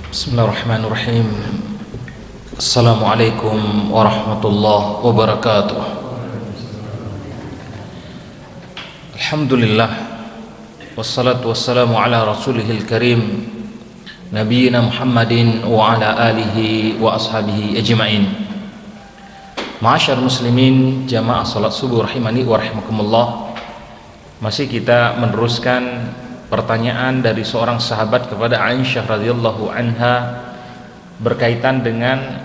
Bismillahirrahmanirrahim. Assalamualaikum warahmatullahi wabarakatuh. Alhamdulillah, wassalatu wassalamu ala rasulihil karim, Nabiyyina Muhammadin wa ala alihi wa ashabihi ajma'in. Ma'asyar muslimin, jamaah salat subuh rahimani wa rahimakumullah. Masih kita meneruskan pertanyaan dari seorang sahabat kepada Aisyah radhiyallahu anha berkaitan dengan,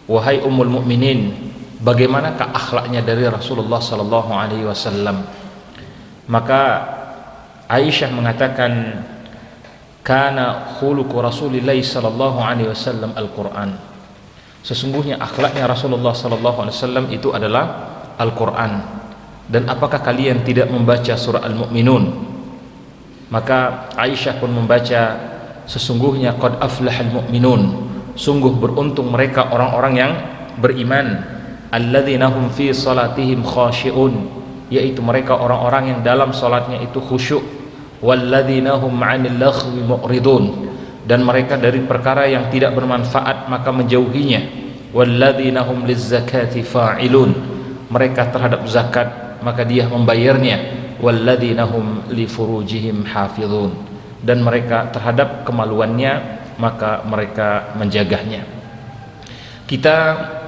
wahai ummul mukminin, bagaimanakah akhlaknya dari Rasulullah sallallahu alaihi wasallam? Maka Aisyah mengatakan, kana khuluqu Rasulillah sallallahu alaihi wasallam Al-Qur'an. Sesungguhnya akhlaknya Rasulullah sallallahu alaihi wasallam itu adalah Al-Qur'an. Dan apakah kalian tidak membaca surah Al-Mu'minun? Maka Aisyah pun membaca, sesungguhnya qad aflahal mu'minun, sungguh beruntung mereka orang-orang yang beriman, alladzina hum fi salatihim khashi'un, yaitu mereka orang-orang yang dalam salatnya itu khusyuk, walladzina hum 'anil laghwi mu'ridun, dan mereka dari perkara yang tidak bermanfaat maka menjauhinya, walladzina hum lizzakati fa'ilun, mereka terhadap zakat maka dia membayarnya, walladzina hum li furujihim hafizun, dan mereka terhadap kemaluannya maka mereka menjaganya. Kita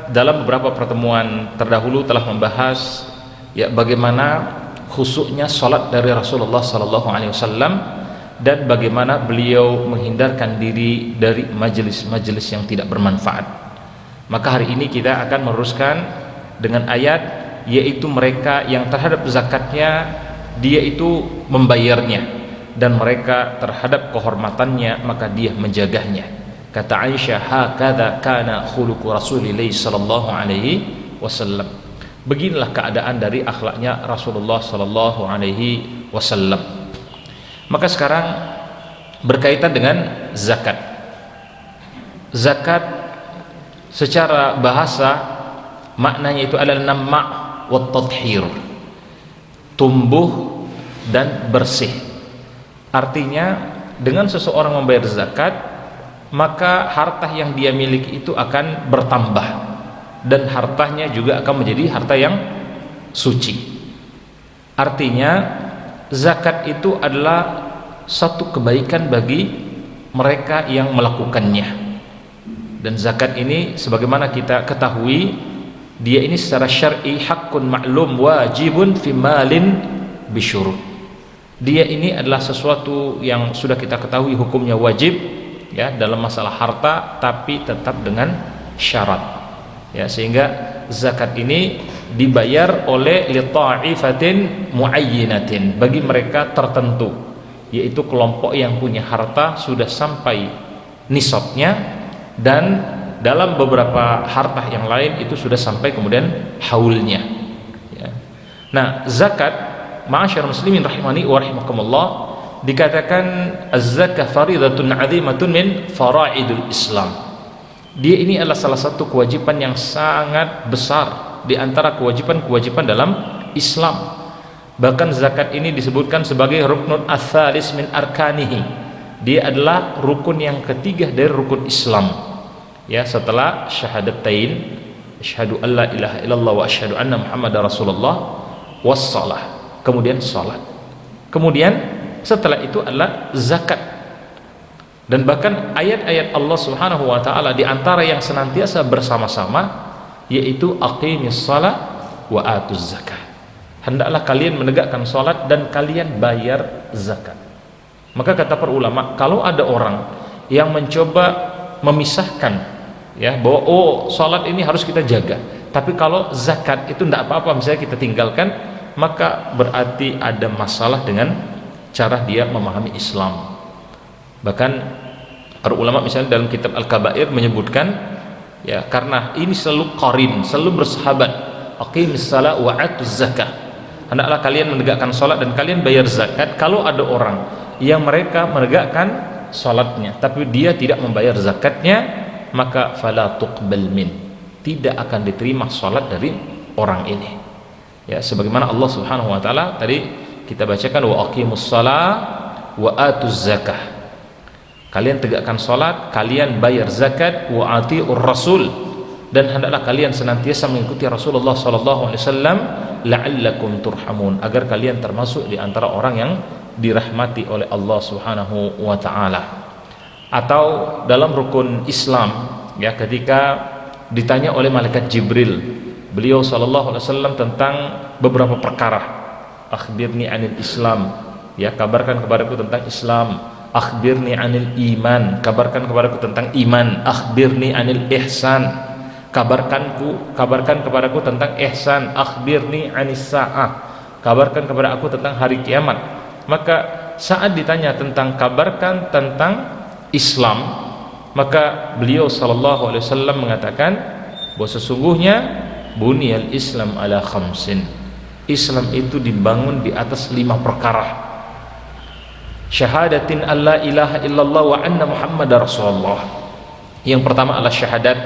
dalam beberapa pertemuan terdahulu telah membahas bagaimana khusyuknya salat dari Rasulullah sallallahu alaihi wasallam dan bagaimana beliau menghindarkan diri dari majelis-majelis yang tidak bermanfaat. Maka hari ini kita akan meneruskan dengan ayat, yaitu mereka yang terhadap zakatnya dia itu membayarnya, dan mereka terhadap kehormatannya maka dia menjaganya. Kata Aisyah, hakadha kana khuluqu Rasulillah sallallahu alaihi wasallam. Beginilah keadaan dari akhlaknya Rasulullah sallallahu alaihi wasallam. Maka sekarang berkaitan dengan zakat. Zakat secara bahasa maknanya itu adalah namma' wa tathhir, tumbuh dan bersih. Artinya dengan seseorang membayar zakat maka harta yang dia miliki itu akan bertambah, dan hartanya juga akan menjadi harta yang suci. Artinya zakat itu adalah satu kebaikan bagi mereka yang melakukannya. Dan zakat ini sebagaimana kita ketahui, dia ini secara syar'i haqqun ma'lum wajibun fi malin bisyurut. Dia ini adalah sesuatu yang sudah kita ketahui hukumnya wajib ya dalam masalah harta, tapi tetap dengan syarat. Ya, sehingga zakat ini dibayar oleh li ta'ifatin muayyinatin, bagi mereka tertentu, yaitu kelompok yang punya harta sudah sampai nisabnya, dan dalam beberapa harta yang lain itu sudah sampai kemudian haulnya ya. Nah, zakat, ma'asyar muslimin rahimani wa rahimakumullah, dikatakan az-zakah faridatun 'azimatun min fara'idul Islam. Dia ini adalah salah satu kewajiban yang sangat besar di antara kewajiban-kewajiban dalam Islam. Bahkan zakat ini disebutkan sebagai ruknun ats-tsalis min arkanihi. Dia adalah rukun yang ketiga dari rukun Islam. Ya, setelah syahadatain, asyhadu an la ilaha illallah wa asyhadu anna muhammadar rasulullah, wassalah, kemudian salat, kemudian setelah itu adalah zakat. Dan bahkan ayat-ayat Allah Subhanahu wa taala di antara yang senantiasa bersama-sama yaitu aqimis shalah wa atuz zakah. Hendaklah kalian menegakkan salat dan kalian bayar zakat. Maka kata para ulama, kalau ada orang yang mencoba memisahkan ya bahwa salat ini harus kita jaga, tapi kalau zakat itu tidak apa-apa misalnya kita tinggalkan, maka berarti ada masalah dengan cara dia memahami Islam. Bahkan para ulama misalnya dalam kitab Al-Kabair menyebutkan ya, karena ini selalu qarin, selalu bersahabat, aqimis shalah wa atuz zakah, hendaklah kalian menegakkan salat dan kalian bayar zakat. Kalau ada orang yang mereka menegakkan salatnya tapi dia tidak membayar zakatnya, maka fala tuqbal min, tidak akan diterima salat dari orang ini. Ya, sebagaimana Allah Subhanahu wa taala tadi kita bacakan, wa aqimus shalah wa atuz zakah. Kalian tegakkan salat, kalian bayar zakat, wa atiur rasul, dan hendaklah kalian senantiasa mengikuti Rasulullah sallallahu alaihi wasallam la'allakum turhamun, agar kalian termasuk di antara orang yang dirahmati oleh Allah Subhanahu wa taala. Atau dalam rukun Islam, ya, ketika ditanya oleh malaikat Jibril, beliau sallallahu alaihi wasallam tentang beberapa perkara, akhbirni anil Islam, ya, kabarkan kepadaku tentang Islam. Akhbirni anil iman, kabarkan kepadaku tentang iman. Akhbirni anil ihsan, kabarkan kepadaku tentang ihsan. Akhbirni anis sa'ah, kabarkan kepada aku tentang hari kiamat. Maka saat ditanya tentang kabarkan tentang Islam, maka beliau sallallahu alaihi wasallam mengatakan bahwa sesungguhnya buniyal Islam ala khamsin, Islam itu dibangun di atas 5 perkara. Syahadatin alla ilaha illallah wa anna muhammadar rasulullah. Yang pertama adalah syahadat,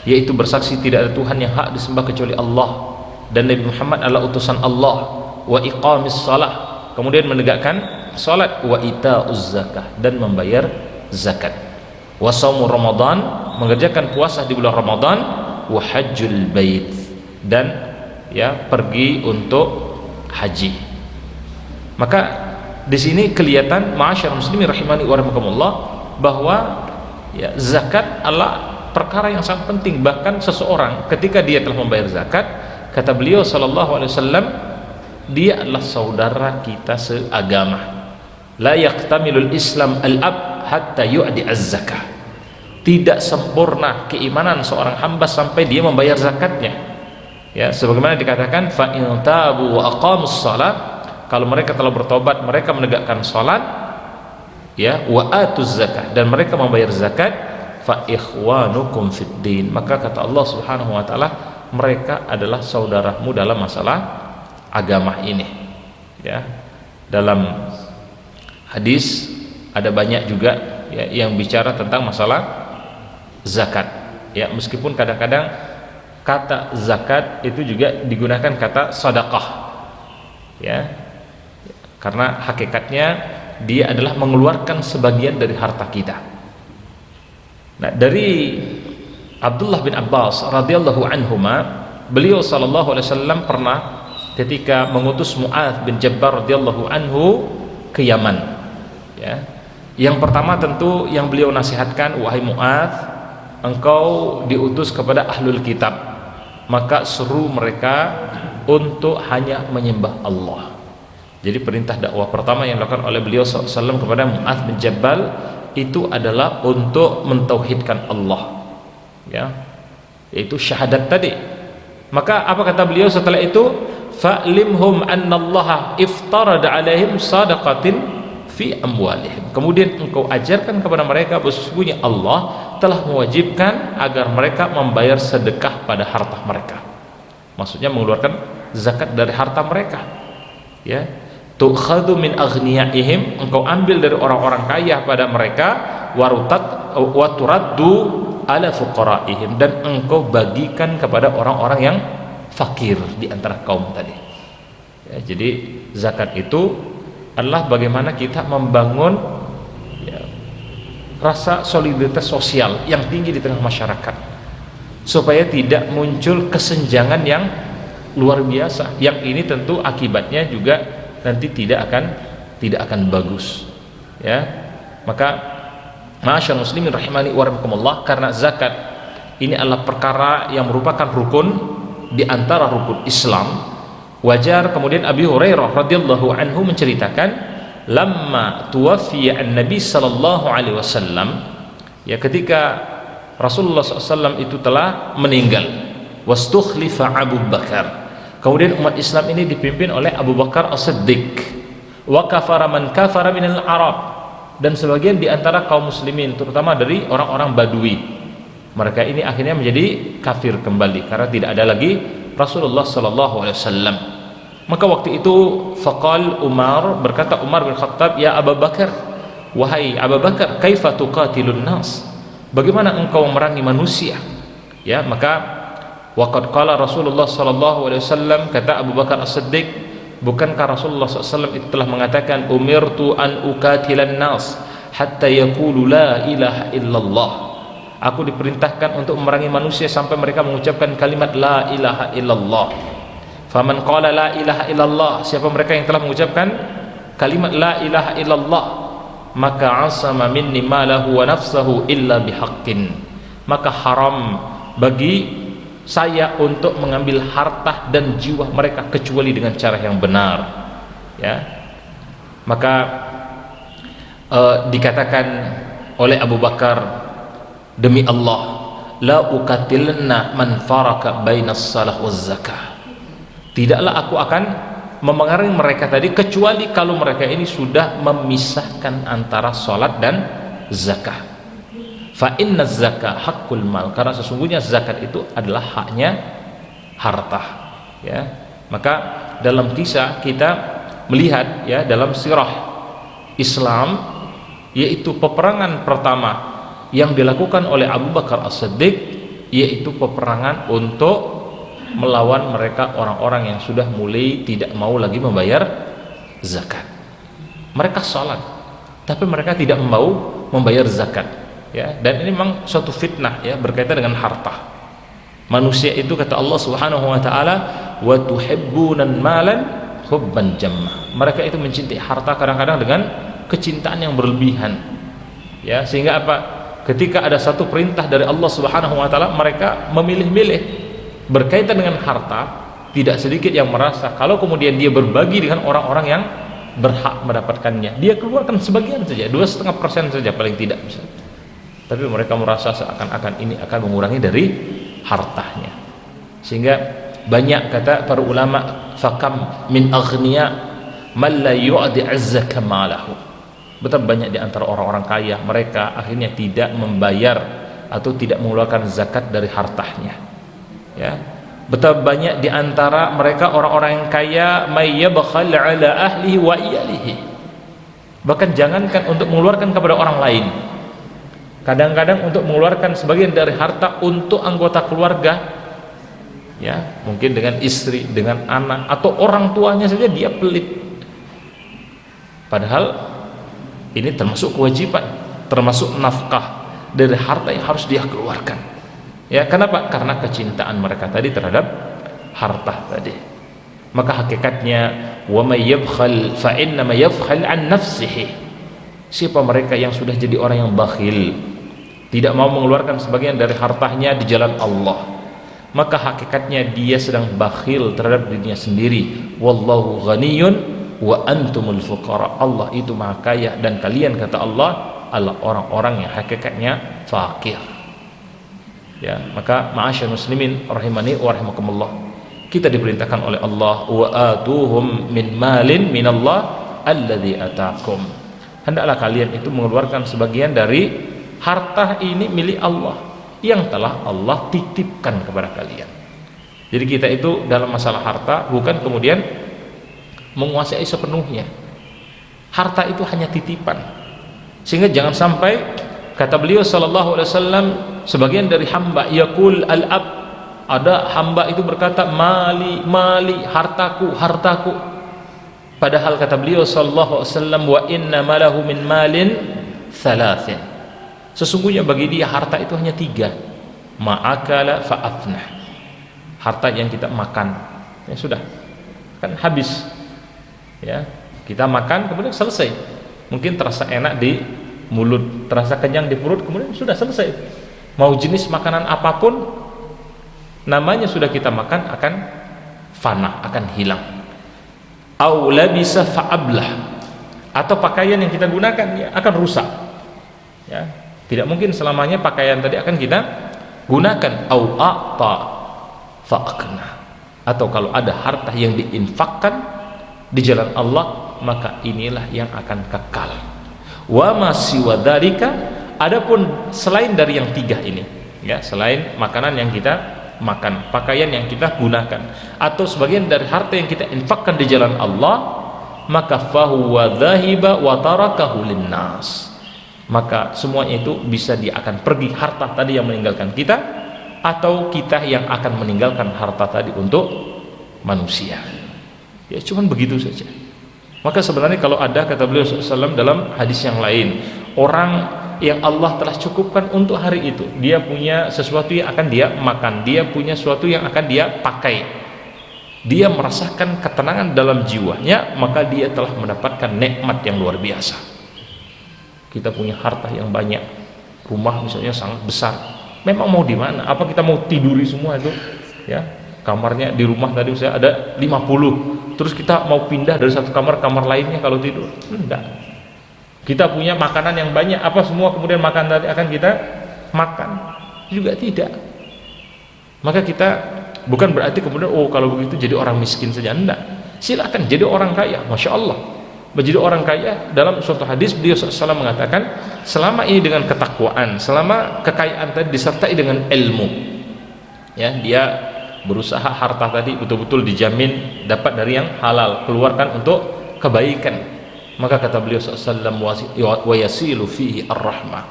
yaitu bersaksi tidak ada Tuhan yang hak disembah kecuali Allah dan Nabi Muhammad adalah utusan Allah. Wa iqamis salah, kemudian menegakkan salat. Wa itauz zakah, dan membayar zakat. Wa shaumur ramadan, mengerjakan puasa di bulan Ramadan. Wa hajjul bait, dan ya pergi untuk haji. Maka di sini kelihatan ma'asyar muslimin rahimani wa rahimakumullah bahwa ya, zakat adalah perkara yang sangat penting. Bahkan seseorang ketika dia telah membayar zakat, kata beliau sallallahu alaihi wasallam, dia adalah saudara kita seagama. La yaqtamilul Islam al-ab hatta yu'di az-zakah. Tidak sempurna keimanan seorang hamba sampai dia membayar zakatnya. Ya, sebagaimana dikatakan fa in tabu wa aqamus shalah, kalau mereka telah bertobat, mereka menegakkan salat, ya, wa atuz zakah, dan mereka membayar zakat, fa ikhwanukum fid din, maka kata Allah Subhanahu wa taala, mereka adalah saudaramu dalam masalah agama ini. Ya, dalam hadis ada banyak juga, ya, yang bicara tentang masalah zakat. Ya, meskipun kadang-kadang kata zakat itu juga digunakan kata sedekah. Ya, karena hakikatnya dia adalah mengeluarkan sebagian dari harta kita. Nah, dari Abdullah bin Abbas radhiyallahu anhuma, beliau sallallahu alaihi wasallam pernah ketika mengutus Mu'adz bin Jabal radhiyallahu anhu ke Yaman, ya. Yang pertama tentu yang beliau nasihatkan, wahai Mu'adz, engkau diutus kepada ahlul kitab, maka seru mereka untuk hanya menyembah Allah. Jadi perintah dakwah pertama yang dilakukan oleh beliau SAW kepada Mu'adz bin Jabal itu adalah untuk mentauhidkan Allah, ya, yaitu syahadat tadi. Maka apa kata beliau setelah itu? Fa'limhum annallaha iftarada alaihim sadaqatin fi amwalihim. Kemudian engkau ajarkan kepada mereka bahwa sesungguhnya Allah telah mewajibkan agar mereka membayar sedekah pada harta mereka. Maksudnya mengeluarkan zakat dari harta mereka, ya. Tu'khadhu min aghniyaihim, engkau ambil dari orang-orang kaya pada mereka, wa turaddu ala fuqaraihim, dan engkau bagikan kepada orang-orang yang fakir di antara kaum tadi. Ya, jadi zakat itu adalah bagaimana kita membangun, ya, rasa solidaritas sosial yang tinggi di tengah masyarakat, supaya tidak muncul kesenjangan yang luar biasa. Yang ini tentu akibatnya juga nanti tidak akan bagus, ya. Maka ma'asyar muslimin rahimani wa rahimakumullah, karena zakat ini adalah perkara yang merupakan rukun di antara rukun Islam, wajar kemudian Abi Hurairah radhiyallahu anhu menceritakan, lamma tuwaffiya an-nabi sallallahu alaihi wasallam, ya, ketika Rasulullah SAW itu telah meninggal, wastukhlifa Abu Bakar, kemudian umat Islam ini dipimpin oleh Abu Bakar As-Siddiq, wa kafara man kafara minal Arab, dan sebagian di antara kaum muslimin terutama dari orang-orang Badui, mereka ini akhirnya menjadi kafir kembali karena tidak ada lagi Rasulullah sallallahu alaihi wasallam. Maka waktu itu faqal Umar, berkata Umar bin Khattab, ya Abu Bakar, wahai Abu Bakar, kaifa tuqatilun nas, bagaimana engkau memerangi manusia? Ya, maka waqad qala Rasulullah sallallahu alaihi wasallam, kata Abu Bakar As-Siddiq, bukankah Rasulullah SAW itu telah mengatakan, umirtu an uqatilan nas hatta yaqulu la ilaha illallah. Aku diperintahkan untuk memerangi manusia sampai mereka mengucapkan kalimat la ilaha illallah. Faman qala la ilaha illallah, siapa mereka yang telah mengucapkan kalimat la ilaha illallah, maka asama minni malahu wa nafsahu illa bihaqqin, maka haram bagi saya untuk mengambil harta dan jiwa mereka kecuali dengan cara yang benar. Ya, maka dikatakan oleh Abu Bakar, demi Allah, la uqatilanna man faraka bainas salah waz zakah, tidaklah aku akan memengaruhi mereka tadi kecuali kalau mereka ini sudah memisahkan antara salat dan zakah. Fa inna zakah haqqul mal, karena sesungguhnya zakat itu adalah haknya harta. Ya, maka dalam kisah kita melihat, ya, dalam sirah Islam, yaitu peperangan pertama yang dilakukan oleh Abu Bakar As-Siddiq, yaitu peperangan untuk melawan mereka orang-orang yang sudah mulai tidak mau lagi membayar zakat. Mereka sholat tapi mereka tidak mau membayar zakat. Ya, dan ini memang suatu fitnah, ya, berkaitan dengan harta. Manusia itu, kata Allah Subhanahu wa taala, wa tuhibbunan malan hubban jamma, mereka itu mencintai harta kadang-kadang dengan kecintaan yang berlebihan. Ya, sehingga apa? Ketika ada satu perintah dari Allah Subhanahu wa taala, mereka memilih-milih berkaitan dengan harta. Tidak sedikit yang merasa kalau kemudian dia berbagi dengan orang-orang yang berhak mendapatkannya, dia keluarkan sebagian saja, 2,5% saja paling tidak, misalnya. Tapi mereka merasa seakan-akan ini akan mengurangi dari hartanya. Sehingga banyak, kata para ulama, fakam min aghniya man la yu'di azzaka malahu, betapa banyak di antara orang-orang kaya, mereka akhirnya tidak membayar atau tidak mengeluarkan zakat dari hartanya. Ya, betapa banyak di antara mereka orang-orang yang kaya may yabkhal ala ahlihi wa iyalihi, bahkan jangankan untuk mengeluarkan kepada orang lain, kadang-kadang untuk mengeluarkan sebagian dari harta untuk anggota keluarga, ya, mungkin dengan istri, dengan anak, atau orang tuanya saja dia pelit. Padahal ini termasuk kewajiban, termasuk nafkah dari harta yang harus dia keluarkan. Ya, kenapa? Karena kecintaan mereka tadi terhadap harta tadi. Maka hakikatnya, wa may yabkhal fa inna ma yabkhal an nafsihi, siapa mereka yang sudah jadi orang yang bakhil, tidak mau mengeluarkan sebagian dari hartanya di jalan Allah, maka hakikatnya dia sedang bakhil terhadap dirinya sendiri. Wallahu ghaniyun wa antumul fuqara, Allah itu maha kaya dan kalian, kata Allah, adalah orang-orang yang hakikatnya fakir. Ya, maka ma'asyarul muslimin rahimani wa rahimakumullah, kita diperintahkan oleh Allah, wa atuhum min malin minallah alladzi atakum, hendaklah kalian itu mengeluarkan sebagian dari harta ini milik Allah yang telah Allah titipkan kepada kalian. Jadi kita itu dalam masalah harta bukan kemudian menguasai sepenuhnya. Harta itu hanya titipan, sehingga jangan sampai, kata beliau sallallahu alaihi wasallam, sebagian dari hamba yaqul al-ab, ada hamba itu berkata mali mali, hartaku hartaku, padahal kata beliau sallallahu alaihi wasallam, wa inna malahu min malin thalathin, sesungguhnya bagi dia harta itu hanya 3. Ma'akala fa'afnah, harta yang kita makan, ya sudah, kan habis. Ya, kita makan kemudian selesai, mungkin terasa enak di mulut, terasa kenyang di perut, kemudian sudah selesai. Mau jenis makanan apapun, namanya sudah kita makan akan fana, akan hilang. Au labisa fa'ablah, atau pakaian yang kita gunakan ya akan rusak. Ya, tidak mungkin selamanya pakaian tadi akan kita gunakan. Au a'ta fa'akna, atau kalau ada harta yang diinfakkan di jalan Allah, maka inilah yang akan kekal. Wa ma siwa dzalika, adapun selain dari yang 3 ini, ya, selain makanan yang kita makan, pakaian yang kita gunakan, atau sebagian dari harta yang kita infakkan di jalan Allah, maka fahuwa dhahiba wa tarakahu linnas, maka semuanya itu bisa dia akan pergi, harta tadi yang meninggalkan kita, atau kita yang akan meninggalkan harta tadi untuk manusia. Ya, cuman begitu saja. Maka sebenarnya kalau ada, kata beliau SAW dalam hadis yang lain, orang yang Allah telah cukupkan untuk hari itu. Dia punya sesuatu yang akan dia makan, dia punya sesuatu yang akan dia pakai, dia merasakan ketenangan dalam jiwanya, maka dia telah mendapatkan nikmat yang luar biasa. Kita punya harta yang banyak, rumah misalnya sangat besar, memang mau di mana? Apa kita mau tiduri semua itu? Ya, kamarnya di rumah tadi misalnya ada 50, terus kita mau pindah dari satu kamar ke kamar lainnya kalau tidur? Enggak. Kita punya makanan yang banyak, apa semua kemudian makan tadi akan kita makan? Juga tidak. Maka kita bukan berarti kemudian kalau begitu jadi orang miskin saja, enggak. Silakan jadi orang kaya, masya Allah. Menjadi orang kaya, dalam suatu hadis beliau SAW mengatakan, selama ini dengan ketakwaan, selama kekayaan tadi disertai dengan ilmu, ya, dia berusaha harta tadi betul-betul dijamin dapat dari yang halal, keluarkan untuk kebaikan. Maka kata beliau SAW, wa yasilu fihi ar-rahmah,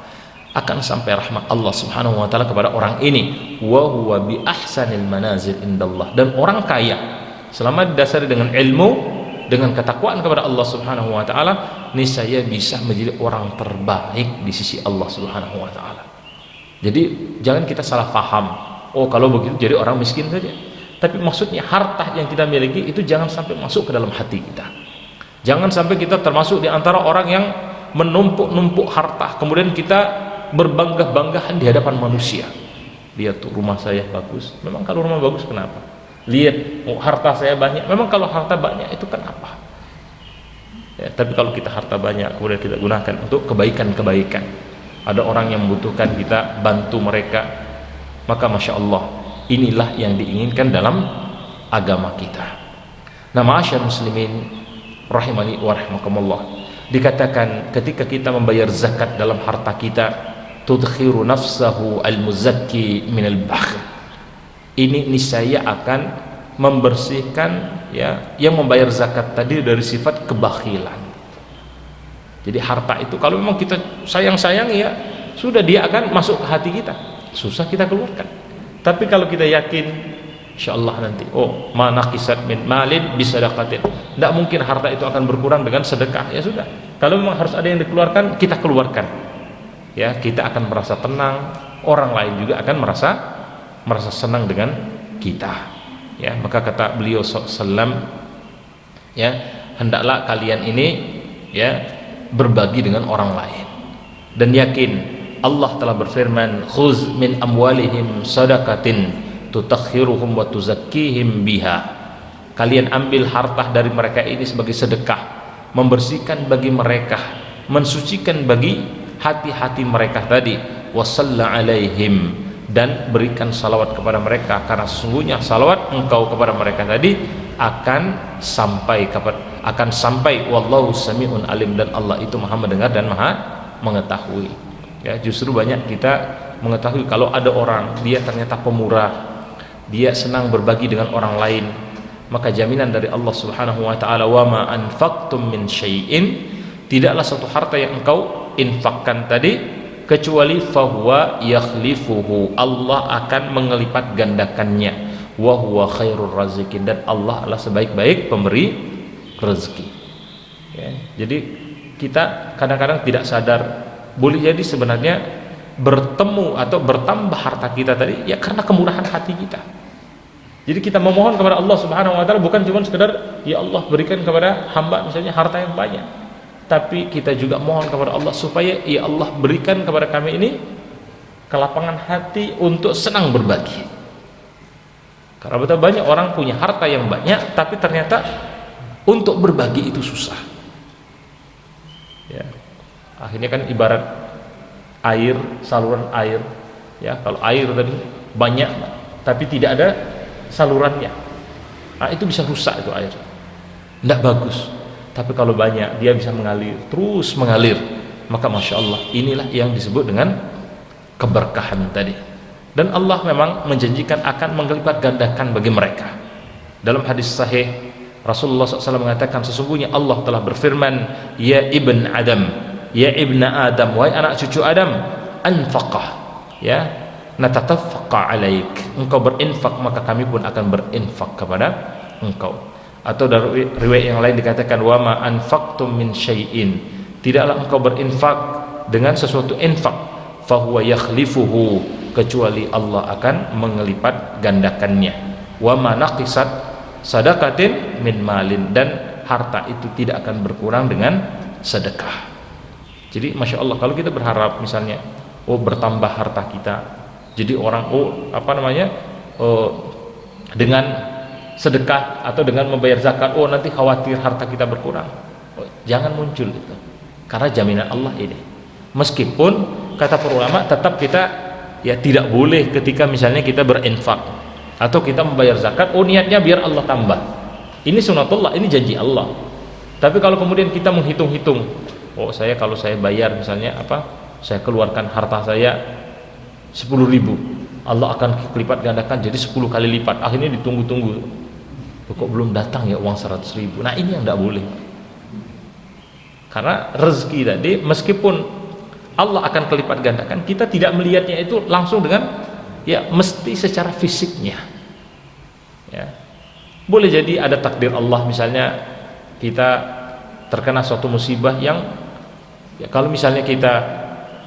akan sampai rahmat Allah Subhanahu wa taala kepada orang ini. Wa huwa bi ahsanil manazil indallah. Dan orang kaya selama didasari dengan ilmu, dengan ketakwaan kepada Allah Subhanahu wa taala, niscaya bisa menjadi orang terbaik di sisi Allah Subhanahu wa taala. Jadi jangan kita salah paham, kalau begitu jadi orang miskin saja. Tapi maksudnya harta yang kita miliki itu jangan sampai masuk ke dalam hati kita. Jangan sampai kita termasuk di antara orang yang menumpuk-numpuk harta, kemudian kita berbangga-banggahan di hadapan manusia. Lihat tuh rumah saya bagus. Memang kalau rumah bagus kenapa? Lihat harta saya banyak. Memang kalau harta banyak itu kenapa? Ya, tapi kalau kita harta banyak kemudian kita gunakan untuk kebaikan-kebaikan, ada orang yang membutuhkan, kita bantu mereka, maka masya Allah, inilah yang diinginkan dalam agama kita. Nah, ma'asyar muslimin rahimani wa rahimakumullah, dikatakan ketika kita membayar zakat dalam harta kita, tudkhiru nafsahu al-muzakki minal bakhl, ini niscaya akan membersihkan, ya, yang membayar zakat tadi dari sifat kebakhilan. Jadi harta itu kalau memang kita sayang-sayang, ya sudah, dia akan masuk ke hati kita, susah kita keluarkan. Tapi kalau kita yakin insyaallah nanti, ma naqisat min malin bisadaqatin, tidak mungkin harta itu akan berkurang dengan sedekah, ya sudah, kalau memang harus ada yang dikeluarkan, kita keluarkan, ya, kita akan merasa tenang, orang lain juga akan merasa senang dengan kita, ya. Maka kata beliau sallam, ya, hendaklah kalian ini, ya, berbagi dengan orang lain, dan yakin Allah telah berfirman, khuz min amwalihim sadaqatin tutakhiruhum wa tuzakkihim biha, kalian ambil harta dari mereka ini sebagai sedekah, membersihkan bagi mereka, mensucikan bagi hati-hati mereka tadi, wasalla alaihim, dan berikan salawat kepada mereka, karena sesungguhnya salawat engkau kepada mereka tadi akan sampai wallahu sami'un alim, dan Allah itu maha mendengar dan maha mengetahui. Ya, justru banyak kita mengetahui kalau ada orang dia ternyata pemurah, dia senang berbagi dengan orang lain, maka jaminan dari Allah Subhanahu wa taala, wa ma anfaqtum min syai'in, tidaklah satu harta yang engkau infakkan tadi kecuali fahuwa yakhlifuhu, Allah akan mengelipat gandakannya, wa huwa khairur razikin, dan Allah adalah sebaik-baik pemberi rezeki. Ya, jadi kita kadang-kadang tidak sadar, boleh jadi sebenarnya bertemu atau bertambah harta kita tadi ya karena kemurahan hati kita. Jadi kita memohon kepada Allah Subhanahu wa taala bukan cuma sekedar ya Allah berikan kepada hamba misalnya harta yang banyak, tapi kita juga mohon kepada Allah supaya ya Allah berikan kepada kami ini kelapangan hati untuk senang berbagi. Karena betul banyak orang punya harta yang banyak tapi ternyata untuk berbagi itu susah. Ya. Akhirnya kan ibarat air, saluran air, ya, kalau air tadi banyak tapi tidak ada salurannya, nah itu bisa rusak itu air, tidak bagus. Tapi kalau banyak dia bisa mengalir, terus mengalir, maka masya Allah inilah yang disebut dengan keberkahan tadi. Dan Allah memang menjanjikan akan melipat gandakan bagi mereka. Dalam hadis sahih Rasulullah SAW mengatakan, sesungguhnya Allah telah berfirman, ya ibn Adam, ya ibna Adam, wahai anak cucu Adam, anfaqah, ya, natatafaqqa alaik, engkau berinfak maka kami pun akan berinfak kepada engkau. Atau dari riwayat yang lain dikatakan, wa ma anfaqtum min syai'in, tidaklah engkau berinfak dengan sesuatu infak, fahuwa yakhlifuhu, kecuali Allah akan mengelipat gandakannya. Wa ma naqisat sadaqatin min malin, dan harta itu tidak akan berkurang dengan sedekah. Jadi Masya Allah, kalau kita berharap misalnya bertambah harta kita, jadi orang dengan sedekah atau dengan membayar zakat, nanti khawatir harta kita berkurang, jangan muncul itu, karena jaminan Allah ini. Meskipun kata para ulama tetap kita tidak boleh ketika misalnya kita berinfak atau kita membayar zakat, niatnya biar Allah tambah, ini sunatullah, ini janji Allah. Tapi kalau kemudian kita menghitung-hitung, kalau saya bayar misalnya saya keluarkan harta saya 10.000, Allah akan kelipat gandakan jadi 10 kali lipat, akhirnya ditunggu-tunggu, kok belum datang ya uang 100.000. Nah ini yang tidak boleh, karena rezeki tadi meskipun Allah akan kelipat gandakan, kita tidak melihatnya itu langsung dengan mesti secara fisiknya. Boleh jadi ada takdir Allah, misalnya kita terkena suatu musibah yang kalau misalnya kita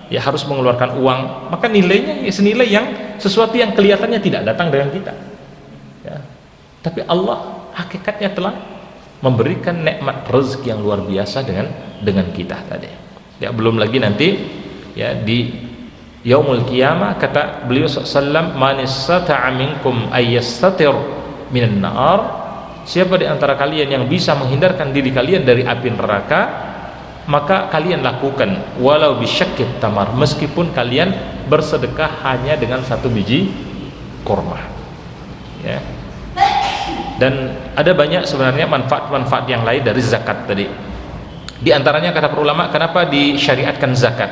harus mengeluarkan uang, maka nilainya senilai yang sesuatu yang kelihatannya tidak datang dengan kita. Tapi Allah hakikatnya telah memberikan nikmat rezeki yang luar biasa dengan kita tadi. Belum lagi nanti di yaumul qiyamah, kata beliau sallallahu, man istata'a minkum ayyastatir minan nar, siapa di antara kalian yang bisa menghindarkan diri kalian dari api neraka, maka kalian lakukan walau bisyaqqit tamar, meskipun kalian bersedekah hanya dengan 1 biji kurma. Dan ada banyak sebenarnya manfaat-manfaat yang lain dari zakat tadi. Di antaranya kata para ulama, kenapa disyariatkan zakat?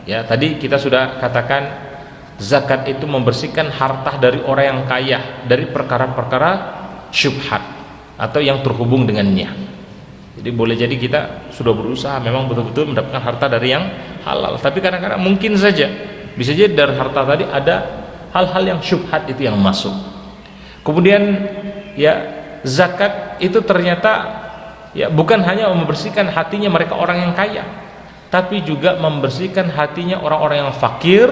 Tadi kita sudah katakan zakat itu membersihkan harta dari orang yang kaya dari perkara-perkara syubhat atau yang terhubung dengannya. Jadi boleh jadi kita sudah berusaha memang betul-betul mendapatkan harta dari yang halal, tapi kadang-kadang mungkin saja bisa jadi dari harta tadi ada hal-hal yang syubhat itu yang masuk. Kemudian zakat itu ternyata bukan hanya membersihkan hatinya mereka orang yang kaya, tapi juga membersihkan hatinya orang-orang yang fakir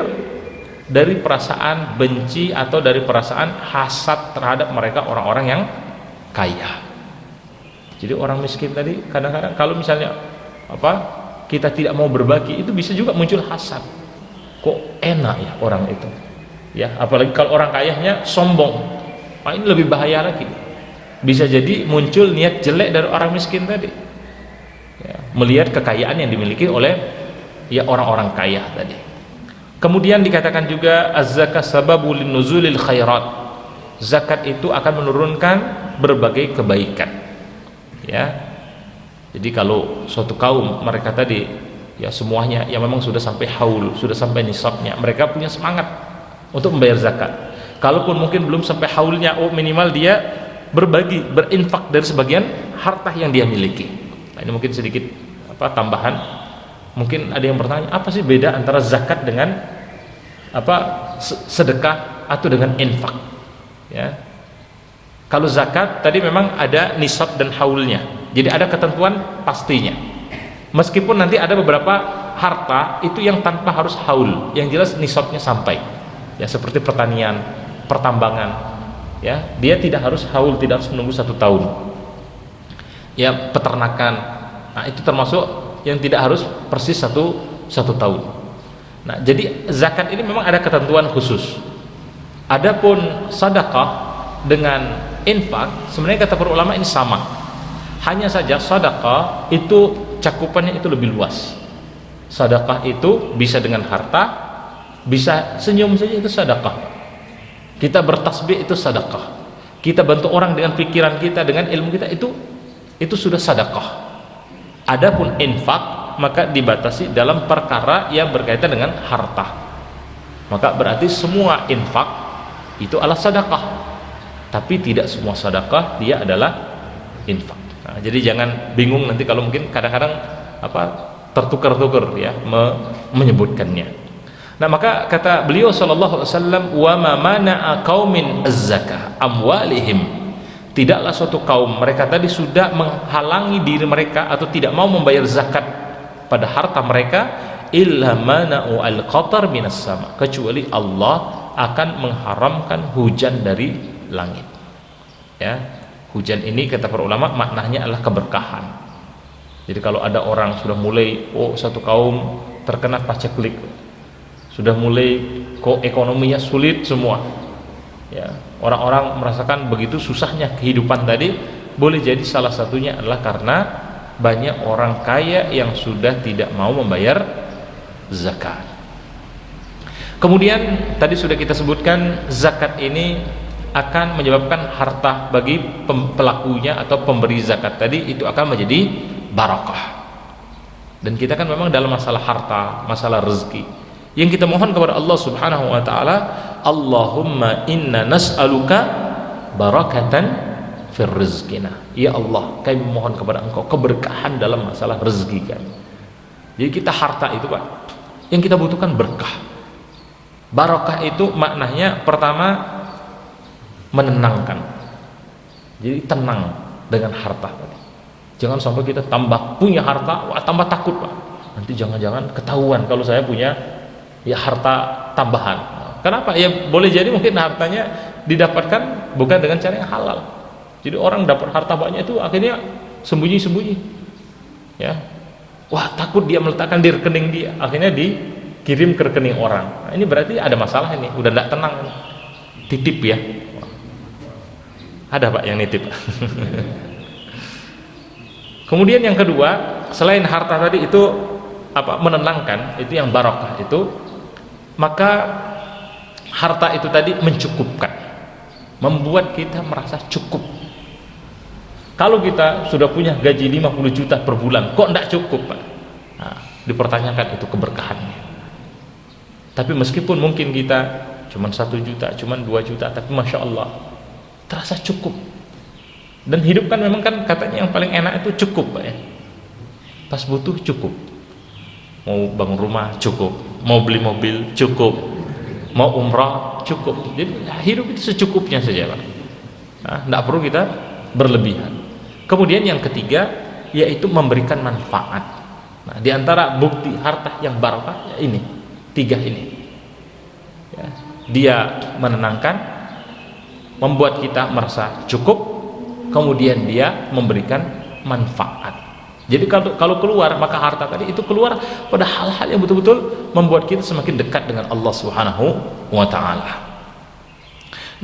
dari perasaan benci atau dari perasaan hasad terhadap mereka orang-orang yang kaya. Jadi orang miskin tadi kadang-kadang kalau misalnya kita tidak mau berbagi, itu bisa juga muncul hasad, kok enak ya orang itu, apalagi kalau orang kayanya sombong, ini lebih bahaya lagi. Bisa jadi muncul niat jelek dari orang miskin tadi, melihat kekayaan yang dimiliki oleh orang-orang kaya tadi. Kemudian dikatakan juga az-zakah sababul nuzulil khairat, zakat itu akan menurunkan berbagai kebaikan. Jadi kalau suatu kaum mereka tadi semuanya memang sudah sampai haul, sudah sampai nisabnya, mereka punya semangat untuk membayar zakat. Kalaupun mungkin belum sampai haulnya, minimal dia berbagi, berinfak dari sebagian harta yang dia miliki. Ini mungkin sedikit tambahan. Mungkin ada yang bertanya, apa sih beda antara zakat dengan sedekah atau dengan infak? Kalau zakat tadi memang ada nisab dan haulnya, jadi ada ketentuan pastinya. Meskipun nanti ada beberapa harta itu yang tanpa harus haul, yang jelas nisabnya sampai, seperti pertanian, pertambangan, dia tidak harus haul, tidak harus menunggu 1 tahun. Peternakan, itu termasuk yang tidak harus persis satu tahun. Jadi zakat ini memang ada ketentuan khusus. Adapun sedekah dengan infak sebenarnya kata para ulama ini sama, hanya saja sedekah itu cakupannya itu lebih luas. Sedekah itu bisa dengan harta, bisa senyum saja itu sedekah. Kita bertasbih itu sedekah. Kita bantu orang dengan pikiran kita, dengan ilmu kita, itu sudah sedekah. Adapun infak maka dibatasi dalam perkara yang berkaitan dengan harta. Maka berarti semua infak itu adalah sedekah, tapi tidak semua sedekah dia adalah infak. Jadi jangan bingung nanti kalau mungkin kadang-kadang tertukar-tukar menyebutkannya. Maka kata beliau sallallahu alaihi wasallam, wa ma mana'a qaumin az-zakah amwalihim, tidaklah suatu kaum mereka tadi sudah menghalangi diri mereka atau tidak mau membayar zakat pada harta mereka, illa mana'u al-qatar minas sama, kecuali Allah akan mengharamkan hujan dari langit. Ya, hujan ini kata para ulama maknanya adalah keberkahan. Jadi kalau ada orang sudah mulai satu kaum terkena paceklik, sudah mulai kok ekonominya sulit semua, ya, orang-orang merasakan begitu susahnya kehidupan tadi, boleh jadi salah satunya adalah karena banyak orang kaya yang sudah tidak mau membayar zakat. Kemudian tadi sudah kita sebutkan, zakat ini akan menyebabkan harta bagi pelakunya atau pemberi zakat tadi itu akan menjadi barakah. Dan kita kan memang dalam masalah harta, masalah rezeki, yang kita mohon kepada Allah Subhanahu wa taala, Allahumma inna nas'aluka barakatan fir rizqina. Ya Allah, kami mohon kepada Engkau keberkahan dalam masalah rezeki kami. Jadi kita harta itu, Pak, yang kita butuhkan berkah. Barakah itu maknanya pertama menenangkan. Jadi tenang dengan harta tadi. Jangan sampai kita tambah punya harta, tambah takut, Pak. Nanti jangan-jangan ketahuan kalau saya punya ya harta tambahan. Kenapa? Ya boleh jadi mungkin hartanya didapatkan bukan dengan cara yang halal. Jadi orang dapat harta banyak itu akhirnya sembunyi-sembunyi. Ya. Wah, takut dia meletakkan di rekening dia, akhirnya dikirim ke rekening orang. Nah, ini berarti ada masalah ini, udah tidak tenang. Titip ya. Ada, Pak, yang nitip. Kemudian yang kedua, selain harta tadi itu menenangkan, itu yang barakah itu, maka harta itu tadi mencukupkan, membuat kita merasa cukup. Kalau kita sudah punya gaji 50 juta per bulan, kok tidak cukup, Pak? Nah, dipertanyakan itu keberkahannya. Tapi meskipun mungkin kita cuma 1 juta, cuma 2 juta, tapi Masya Allah terasa cukup. Dan hidup kan memang kan katanya yang paling enak itu cukup, Pak, ya. Pas butuh cukup, mau bangun rumah cukup, mau beli mobil cukup, mau umrah cukup. Jadi hidup itu secukupnya saja, Pak. Nah, tidak perlu kita berlebihan. Kemudian yang ketiga yaitu memberikan manfaat. Nah, diantara bukti harta yang barakah ya ini, 3 ini. Ya, dia menenangkan, membuat kita merasa cukup, kemudian dia memberikan manfaat. Jadi kalau keluar, maka harta tadi itu keluar pada hal-hal yang betul-betul membuat kita semakin dekat dengan Allah Subhanahu wa taala.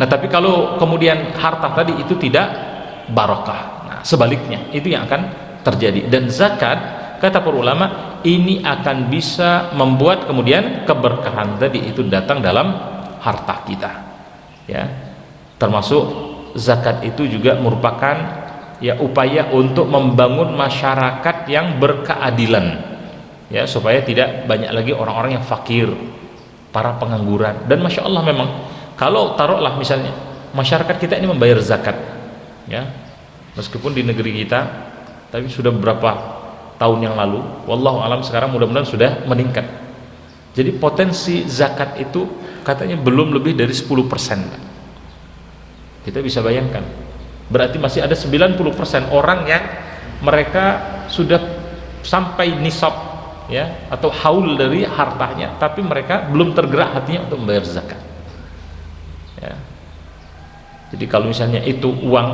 Nah, tapi kalau kemudian harta tadi itu tidak barakah, nah sebaliknya itu yang akan terjadi. Dan zakat, kata para ulama, ini akan bisa membuat kemudian keberkahan tadi itu datang dalam harta kita. Ya. Termasuk zakat itu juga merupakan ya upaya untuk membangun masyarakat yang berkeadilan, ya, supaya tidak banyak lagi orang-orang yang fakir, para pengangguran. Dan Masya Allah memang kalau taruhlah misalnya masyarakat kita ini membayar zakat, ya, meskipun di negeri kita tapi sudah beberapa tahun yang lalu, wallahu alam sekarang mudah-mudahan sudah meningkat. Jadi potensi zakat itu katanya belum lebih dari 10%. Kita bisa bayangkan, berarti masih ada 90% orang yang mereka sudah sampai nisab, ya, atau haul dari hartanya, tapi mereka belum tergerak hatinya untuk membayar zakat. Ya. Jadi kalau misalnya itu uang,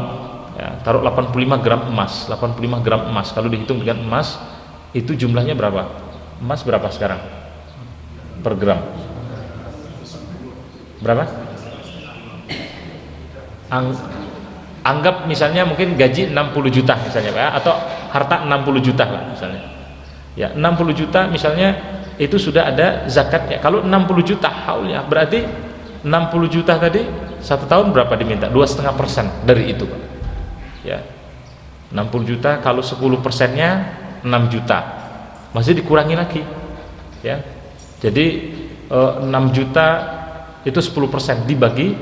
ya, taruh 85 gram emas, 85 gram emas, kalau dihitung dengan emas itu jumlahnya berapa? Emas berapa sekarang per gram? Berapa? Anggap misalnya mungkin gaji 60 juta misalnya, Pak, atau harta 60 juta lah misalnya. Ya, 60 juta misalnya itu sudah ada zakatnya. Kalau 60 juta haulnya, berarti 60 juta tadi 1 tahun berapa diminta? 2,5% dari itu, Pak. Ya. 60 juta kalau 10%-nya 6 juta. Masih dikurangi lagi. Ya. Jadi 6 juta itu 10% dibagi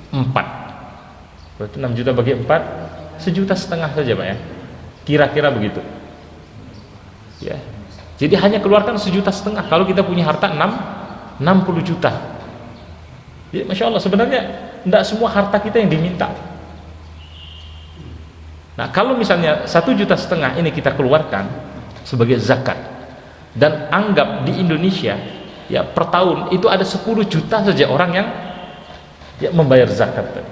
4. Berarti 6 juta bagi 4, 1,5 juta saja, Pak, ya. Kira-kira begitu. Ya. Jadi hanya keluarkan 1,5 juta kalau kita punya harta 60 juta. Jadi Masya Allah sebenarnya tidak semua harta kita yang diminta. Nah, kalau misalnya 1,5 juta ini kita keluarkan sebagai zakat, Dan anggap di Indonesia ya per tahun itu ada 10 juta saja orang yang ya membayar zakat tadi.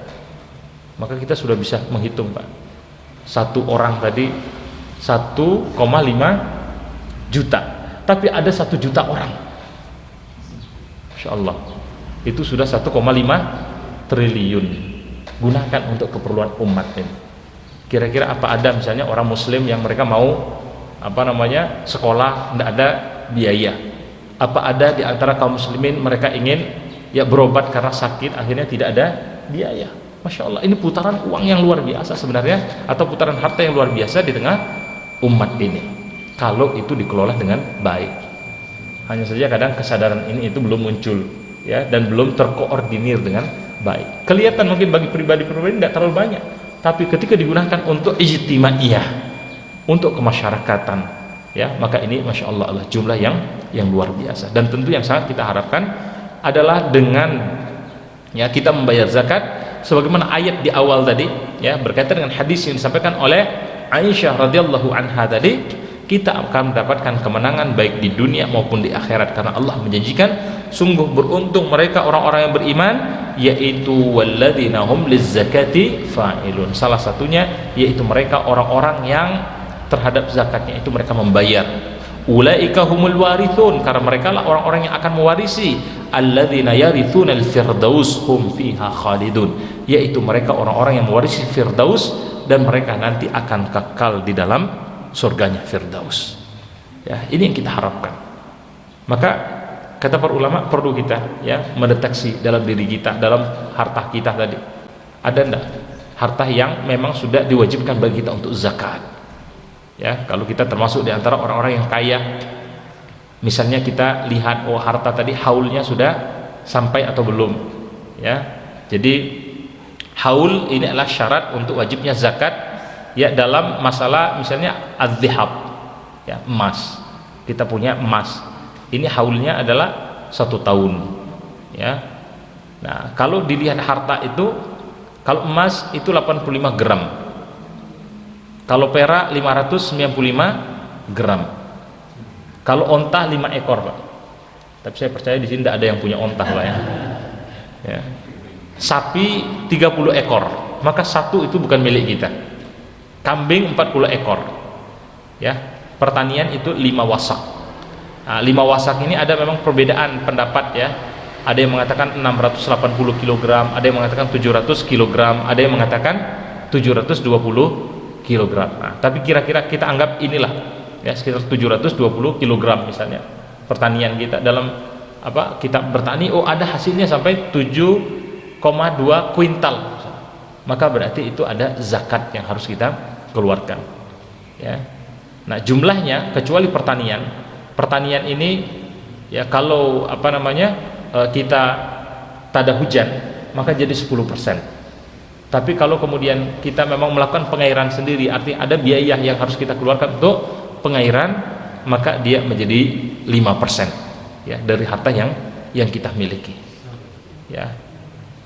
Maka kita sudah bisa menghitung, Pak. Satu orang tadi 1,5 juta, tapi ada 1 juta orang. Masya Allah, itu sudah 1,5 triliun. Gunakan untuk keperluan umat ini. Kira-kira apa ada misalnya orang muslim yang mereka mau sekolah, tidak ada biaya? Apa ada di antara kaum muslimin mereka ingin ya berobat karena sakit, akhirnya tidak ada biaya? Masya Allah, ini putaran uang yang luar biasa sebenarnya, atau putaran harta yang luar biasa di tengah umat ini kalau itu dikelola dengan baik. Hanya saja kadang kesadaran ini itu belum muncul ya, dan belum terkoordinir dengan baik. Kelihatan mungkin bagi pribadi-pribadi tidak terlalu banyak, tapi ketika digunakan untuk ijtimaiyah, untuk kemasyarakatan ya, maka ini Masya Allah jumlah yang luar biasa. Dan tentu yang sangat kita harapkan adalah dengan ya kita membayar zakat sebagaimana ayat di awal tadi ya, berkaitan dengan hadis yang disampaikan oleh Aisyah radhiyallahu anha tadi, kita akan mendapatkan kemenangan baik di dunia maupun di akhirat, karena Allah menjanjikan sungguh beruntung mereka orang-orang yang beriman, yaitu walladzina hum lizzakati fa'ilun. Salah satunya yaitu mereka orang-orang yang terhadap zakatnya itu mereka membayar. Ulaika humul warithun, karena mereka lah orang-orang yang akan mewarisi. Alladzina yarithuna al-firdaus hum fiha khalidun, yaitu mereka orang-orang yang mewarisi firdaus dan mereka nanti akan kekal di dalam surganya firdaus. Ya, ini yang kita harapkan. Maka kata para ulama, perlu kita ya mendeteksi dalam diri kita, dalam harta kita tadi, ada enggak harta yang memang sudah diwajibkan bagi kita untuk zakat. Ya, kalau kita termasuk di antara orang-orang yang kaya, misalnya kita lihat harta tadi haulnya sudah sampai atau belum ya. Jadi haul ini adalah syarat untuk wajibnya zakat ya, dalam masalah misalnya az-zihab ya, emas. Kita punya emas, ini haulnya adalah 1 tahun ya. Nah, kalau dilihat harta itu, kalau emas itu 85 gram, kalau perak 595 gram, kalau onta 5 ekor, Pak. Tapi saya percaya di sini tidak ada yang punya onta lah ya. Ya. Sapi 30 ekor, maka satu itu bukan milik kita. Kambing 40 ekor. Ya. Pertanian itu 5 wasak. Nah, 5 wasak ini ada memang perbedaan pendapat ya. Ada yang mengatakan 680 kg, ada yang mengatakan 700 kg, ada yang mengatakan 720 kg. Nah, tapi kira-kira kita anggap inilah ya, sekitar 720 kg misalnya pertanian kita dalam kita bertani, ada hasilnya sampai 7,2 kuintal, maka berarti itu ada zakat yang harus kita keluarkan ya. Nah, jumlahnya kecuali pertanian ini ya, kalau kita tada hujan maka jadi 10%. Tapi kalau kemudian kita memang melakukan pengairan sendiri, artinya ada biaya yang harus kita keluarkan untuk pengairan, maka dia menjadi 5% ya dari harta yang kita miliki. Ya.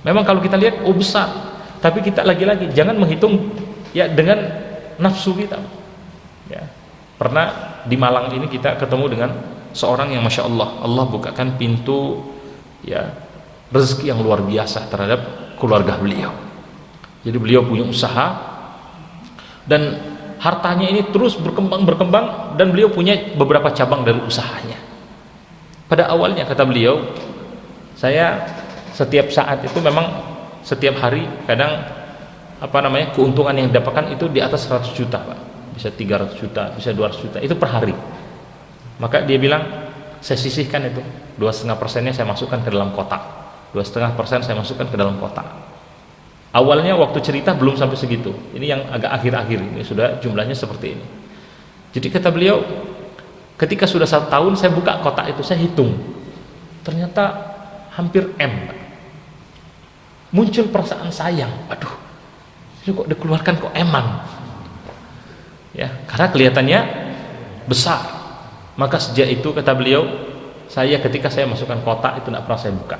Memang kalau kita lihat besar, tapi kita lagi-lagi jangan menghitung ya dengan nafsu kita. Ya. Pernah di Malang ini kita ketemu dengan seorang yang Masya Allah bukakan pintu ya rezeki yang luar biasa terhadap keluarga beliau. Jadi beliau punya usaha dan hartanya ini terus berkembang dan beliau punya beberapa cabang dari usahanya. Pada awalnya kata beliau, saya setiap saat itu memang setiap hari kadang keuntungan yang didapatkan itu di atas 100 juta, Pak. Bisa 300 juta, bisa 200 juta, itu per hari. Maka dia bilang, saya sisihkan itu 2,5%-nya saya masukkan ke dalam kotak, 2,5% saya masukkan ke dalam kotak. Awalnya waktu cerita belum sampai segitu, ini yang agak akhir-akhir ini sudah jumlahnya seperti ini. Jadi kata beliau, ketika sudah 1 tahun saya buka kotak itu, saya hitung, ternyata hampir M. Muncul perasaan sayang, aduh, ini kok dikeluarkan kok eman ya, karena kelihatannya besar. Maka sejak itu kata beliau, ketika saya masukkan kotak itu tidak pernah saya buka,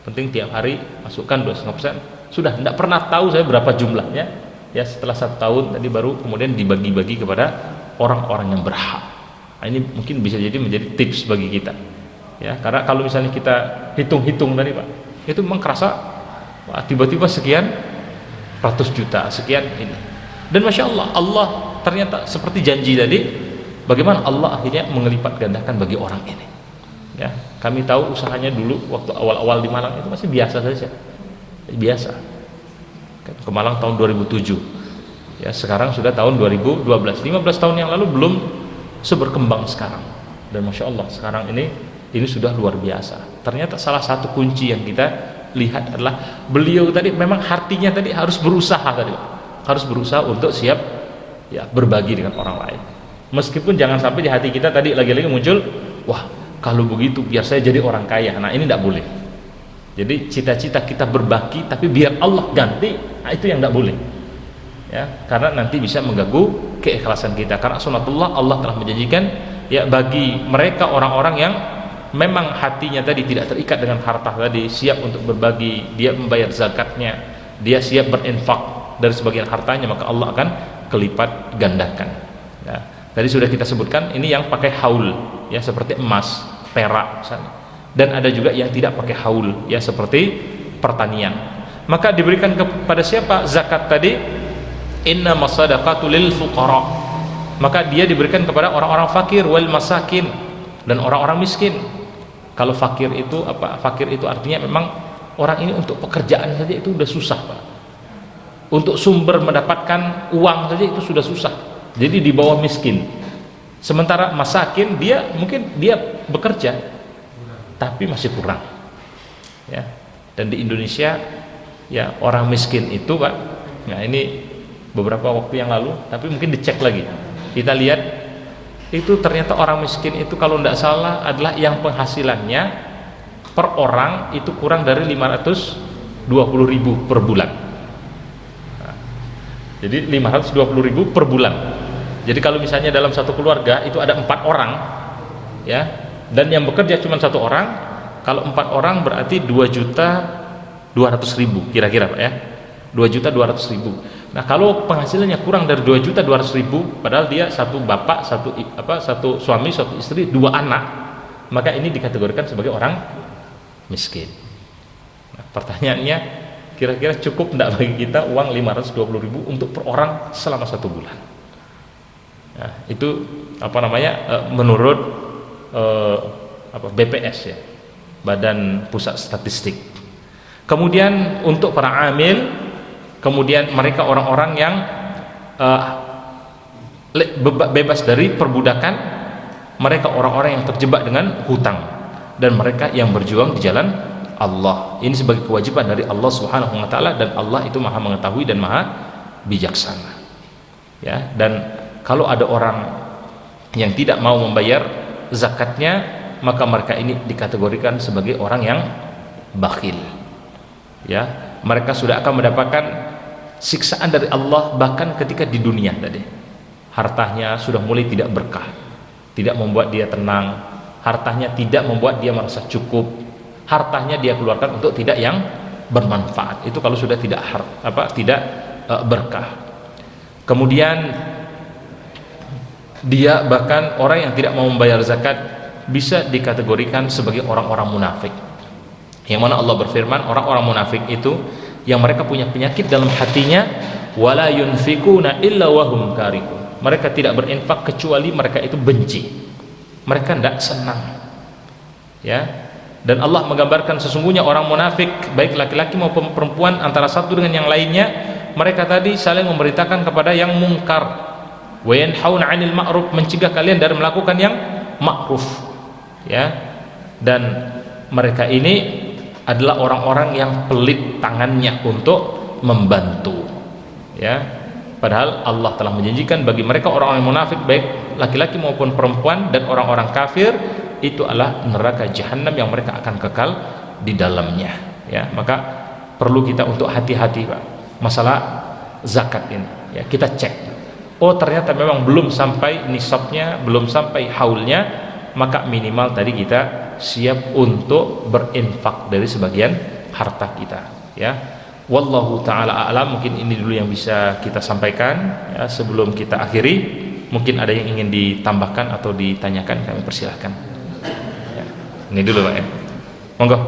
penting tiap hari masukkan 2,5%. Sudah tidak pernah tahu saya berapa jumlahnya ya. Setelah 1 tahun tadi baru kemudian dibagi-bagi kepada orang-orang yang berhak. Nah, ini mungkin bisa jadi menjadi tips bagi kita, ya, karena kalau misalnya kita hitung-hitung tadi Pak, itu memang kerasa wah, tiba-tiba sekian ratus juta, sekian ini. Dan Masya Allah, Allah ternyata seperti janji tadi, bagaimana Allah akhirnya mengelipat gandakan bagi orang ini. Ya, kami tahu usahanya dulu waktu awal-awal di Malang itu masih biasa saja, biasa. Ke Malang tahun 2007, ya sekarang sudah tahun 2012, 15 tahun yang lalu belum seberkembang sekarang. Dan Masya Allah sekarang ini sudah luar biasa. Ternyata salah satu kunci yang kita lihat adalah beliau tadi memang hatinya tadi harus berusaha tadi, harus berusaha untuk siap ya berbagi dengan orang lain. Meskipun jangan sampai di hati kita tadi lagi-lagi muncul, wah kalau begitu biar saya jadi orang kaya. Nah ini tidak boleh. Jadi cita-cita kita berbagi tapi biar Allah ganti, nah itu yang tidak boleh. Ya, karena nanti bisa mengganggu keikhlasan kita. Karena sunatullah Allah telah menjanjikan ya bagi mereka orang-orang yang memang hatinya tadi tidak terikat dengan harta tadi, siap untuk berbagi, dia membayar zakatnya, dia siap berinfak dari sebagian hartanya, maka Allah akan kelipat gandakan. Ya, tadi sudah kita sebutkan ini yang pakai haul, ya seperti emas, perak misalnya. Dan ada juga yang tidak pakai haul, ya seperti pertanian. Maka diberikan kepada siapa zakat tadi? Inna masadaqatu lil fuqara. Maka dia diberikan kepada orang-orang fakir wal masakin dan orang-orang miskin. Kalau fakir itu apa? Fakir itu artinya memang orang ini untuk pekerjaan saja itu sudah susah Pak. Untuk sumber mendapatkan uang saja itu sudah susah. Jadi di bawah miskin. Sementara masakin dia mungkin dia bekerja tapi masih kurang. Ya. Dan di Indonesia ya orang miskin itu Pak. Nah ini beberapa waktu yang lalu, tapi mungkin dicek lagi. Kita lihat itu ternyata orang miskin itu kalau tidak salah adalah yang penghasilannya per orang itu kurang dari 520.000 per bulan. Nah, jadi 520.000 per bulan. Jadi kalau misalnya dalam satu keluarga itu ada 4 orang, ya, dan yang bekerja cuma 1 orang, kalau 4 orang berarti 2.200.000 kira-kira Pak ya, 2.200.000. Nah kalau penghasilannya kurang dari 2.200.000, padahal dia satu bapak, satu suami, satu istri, 2 anak, maka ini dikategorikan sebagai orang miskin. Nah, pertanyaannya, kira-kira cukup tidak bagi kita uang 520.000 untuk per orang selama 1 bulan? Nah, itu apa namanya? Menurut BPS ya, Badan Pusat Statistik. Kemudian untuk para amil, kemudian mereka orang-orang yang bebas dari perbudakan, mereka orang-orang yang terjebak dengan hutang, dan mereka yang berjuang di jalan Allah. Ini sebagai kewajiban dari Allah Subhanahu wa taala, dan Allah itu Maha mengetahui dan Maha bijaksana. Ya, dan kalau ada orang yang tidak mau membayar zakatnya, maka mereka ini dikategorikan sebagai orang yang bakhil. Ya, mereka sudah akan mendapatkan siksaan dari Allah bahkan ketika di dunia tadi. Hartanya sudah mulai tidak berkah, tidak membuat dia tenang, hartanya tidak membuat dia merasa cukup, hartanya dia keluarkan untuk tidak yang bermanfaat. Itu kalau sudah tidak berkah. Kemudian dia bahkan orang yang tidak mau membayar zakat bisa dikategorikan sebagai orang-orang munafik. Yang mana Allah berfirman, orang-orang munafik itu yang mereka punya penyakit dalam hatinya, wala yunfikuna illa wahum karihun. Mereka tidak berinfak kecuali mereka itu benci, mereka tidak senang. Ya, dan Allah menggambarkan sesungguhnya orang munafik, baik laki-laki maupun perempuan, antara satu dengan yang lainnya, mereka tadi saling memerintahkan kepada yang mungkar, wa yanhauna 'anil ma'ruf, mencegah kalian dari melakukan yang ma'ruf. Ya, dan mereka ini adalah orang-orang yang pelit tangannya untuk membantu. Ya, padahal Allah telah menjanjikan bagi mereka orang-orang munafik, baik laki-laki maupun perempuan dan orang-orang kafir, itu adalah neraka jahanam yang mereka akan kekal di dalamnya. Ya, maka perlu kita untuk hati-hati Pak masalah zakat ini. Ya, kita cek, oh ternyata memang belum sampai nisabnya, belum sampai haulnya, maka minimal tadi kita siap untuk berinfak dari sebagian harta kita. Ya, wallahu taala a'lam. Mungkin ini dulu yang bisa kita sampaikan ya, sebelum kita akhiri. Mungkin ada yang ingin ditambahkan atau ditanyakan, kami persilahkan. Ya. Ini dulu Pak ya. Monggo.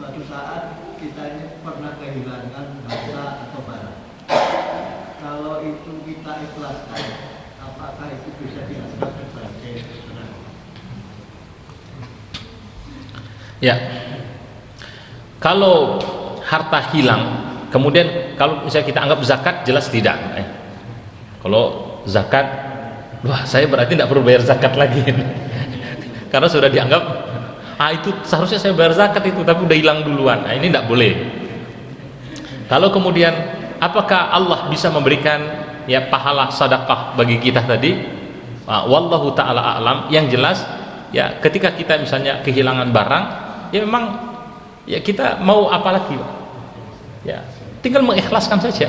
Suatu saat kita ini pernah kehilangan harta atau barang. Kalau itu kita ikhlaskan, apakah itu bisa dianggap sebagai sedekah? Ya. Kalau harta hilang, kemudian kalau misalnya kita anggap zakat, jelas tidak. Kalau zakat, wah saya berarti tidak perlu bayar zakat lagi. Karena sudah dianggap, itu seharusnya saya bayar zakat itu, tapi udah hilang duluan. Nah, ini tidak boleh. Kalau kemudian, apakah Allah bisa memberikan ya pahala sedekah bagi kita tadi? Wallahu ta'ala a'lam. Yang jelas, ya ketika kita misalnya kehilangan barang, ya memang ya kita mau apa lagi, Pak? Ya, tinggal mengikhlaskan saja.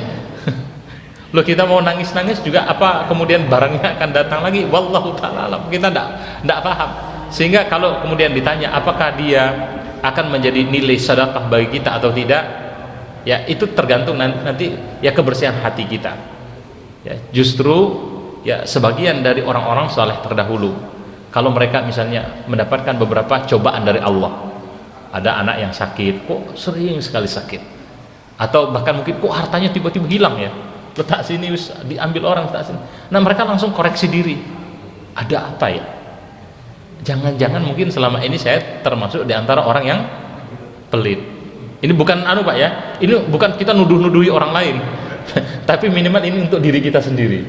Loh, kita mau nangis-nangis juga apa kemudian barangnya akan datang lagi? Wallahu ta'ala alam. Kita tidak paham. Sehingga kalau kemudian ditanya apakah dia akan menjadi nilai sedekah bagi kita atau tidak, ya itu tergantung nanti ya kebersihan hati kita. Ya, justru ya sebagian dari orang-orang saleh terdahulu, kalau mereka misalnya mendapatkan beberapa cobaan dari Allah, ada anak yang sakit, kok sering sekali sakit, atau bahkan mungkin kok hartanya tiba-tiba hilang ya, letak sini diambil orang, letak sini. Nah mereka langsung koreksi diri, ada apa ya? Jangan-jangan mungkin selama ini saya termasuk di antara orang yang pelit. Ini bukan Pak ya, ini bukan kita nuduh-nuduhi orang lain, tapi minimal ini untuk diri kita sendiri.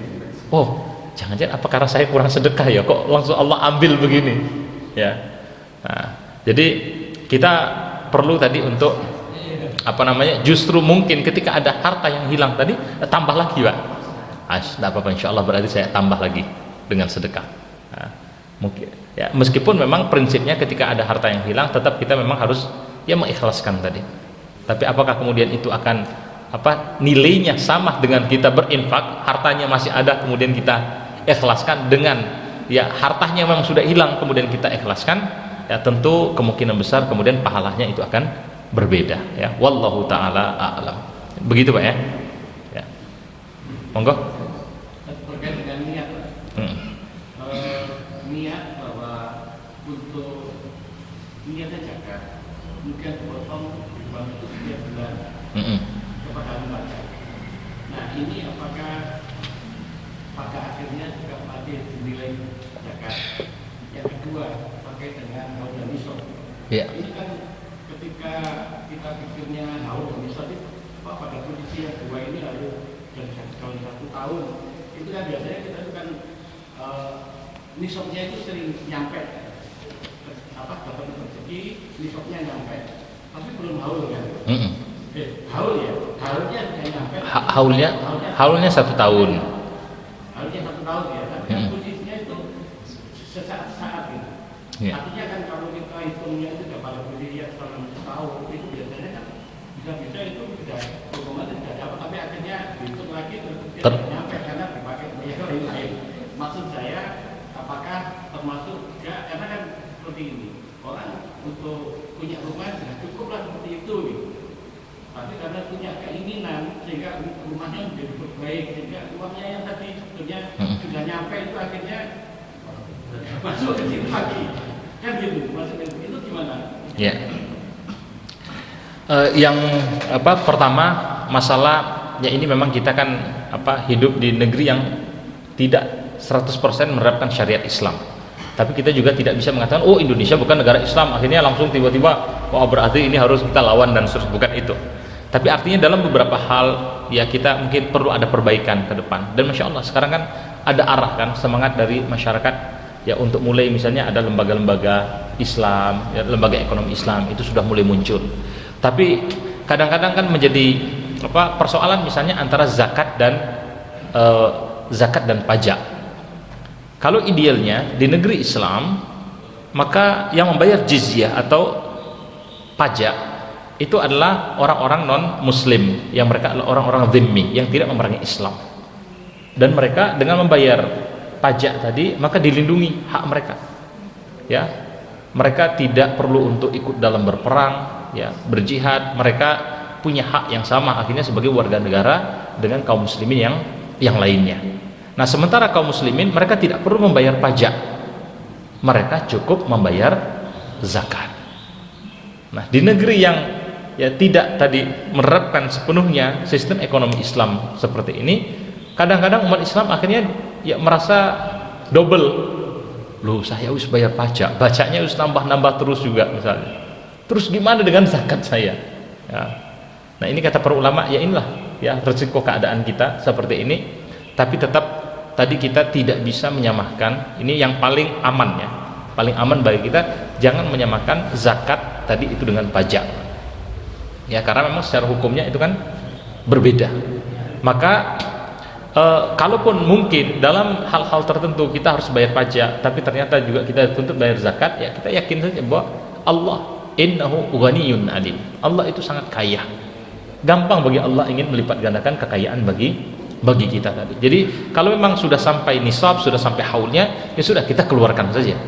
Oh, jangan-jangan apa karena saya kurang sedekah ya, kok langsung Allah ambil begini ya. Nah, jadi kita perlu tadi untuk justru mungkin ketika ada harta yang hilang tadi, tambah lagi Pak. Tidak apa-apa, insya Allah berarti saya tambah lagi dengan sedekah. Nah, mungkin ya, meskipun memang prinsipnya ketika ada harta yang hilang, tetap kita memang harus ya mengikhlaskan tadi. Tapi apakah kemudian itu akan nilainya sama dengan kita berinfak, hartanya masih ada kemudian kita ikhlaskan dengan ya hartanya memang sudah hilang kemudian kita ikhlaskan, ya tentu kemungkinan besar kemudian pahalanya itu akan berbeda ya. Wallahu taala a'lam. Begitu Pak ya. Ya. Monggo. Terkait dengan niat, niat bahwa untuk niatnya zakat mungkin potong uang itu setiap bulan kepada lembaga. Nah ini apakah pada akhirnya juga pakai dinilai zakat? Yang kedua pakai dengan haul dan nisab. Ini kan ketika kita pikirnya haul dan nisab itu pada kondisi yang dua ini lalu dalam 1 tahun itu kan biasanya kita itu kan nisabnya itu sering nyampe dapat rezeki, nisabnya nyampe tapi belum haul kan. Haul ya, haulnya sudah nyampe. Haulnya 1 tahun. Haulnya 1 tahun ya, tapi kan posisinya itu sesaat-saat gitu. Artinya kan kalau kita hitungnya itu sudah pada posisi yang selama 1 tahun itu biasanya kan bisa-bisa itu sudah dokumen tidak dapat, tapi akhirnya dihitung lagi terus tidak nyampe karena dipakai biaya lain. Maksud saya apakah termasuk juga, karena kan seperti ini orang untuk punya rumah sudah cukuplah seperti itu gitu. Tapi karena punya keinginan sehingga rumahnya menjadi baik, sehingga uangnya yang tadi sebetulnya sudah nyampe itu akhirnya masuk ke situ lagi kan gitu. Masuk ke itu gimana? Ya. Yang pertama masalah ya, ini memang kita kan hidup di negeri yang tidak 100% menerapkan syariat Islam. Tapi kita juga tidak bisa mengatakan oh Indonesia bukan negara Islam, akhirnya langsung tiba-tiba berarti ini harus kita lawan dan seterusnya, bukan itu. Tapi artinya dalam beberapa hal ya kita mungkin perlu ada perbaikan ke depan. Dan Masya Allah sekarang kan ada arah kan, semangat dari masyarakat ya untuk mulai misalnya ada lembaga-lembaga Islam ya, lembaga ekonomi Islam itu sudah mulai muncul. Tapi kadang-kadang kan menjadi persoalan misalnya antara zakat dan pajak. Kalau idealnya di negeri Islam, maka yang membayar jizyah atau pajak itu adalah orang-orang non-muslim, yang mereka adalah orang-orang dhimmi yang tidak memerangi Islam. Dan mereka dengan membayar pajak tadi maka dilindungi hak mereka. Ya. Mereka tidak perlu untuk ikut dalam berperang, ya, berjihad, mereka punya hak yang sama akhirnya sebagai warga negara dengan kaum muslimin yang lainnya. Nah, sementara kaum muslimin mereka tidak perlu membayar pajak, mereka cukup membayar zakat. Nah, di negeri yang ya tidak tadi menerapkan sepenuhnya sistem ekonomi Islam seperti ini, kadang-kadang umat Islam akhirnya ya merasa double. Loh, saya harus bayar pajak, bajaknya harus nambah-nambah terus juga misalnya. Terus gimana dengan zakat saya? Ya. Nah, ini kata para ulama, ya inilah ya resiko keadaan kita seperti ini. Tapi tetap tadi kita tidak bisa menyamakan, ini yang paling aman ya. Paling aman bagi kita, jangan menyamakan zakat tadi itu dengan pajak. Ya, karena memang secara hukumnya itu kan berbeda. Maka kalaupun mungkin dalam hal-hal tertentu kita harus bayar pajak, tapi ternyata juga kita tuntut bayar zakat, ya kita yakin saja bahwa Allah innahu ghaniyun alim. Allah itu sangat kaya. Gampang bagi Allah ingin melipat gandakan kekayaan bagi kita tadi. Jadi kalau memang sudah sampai nisab, sudah sampai haulnya, ya sudah kita keluarkan saja.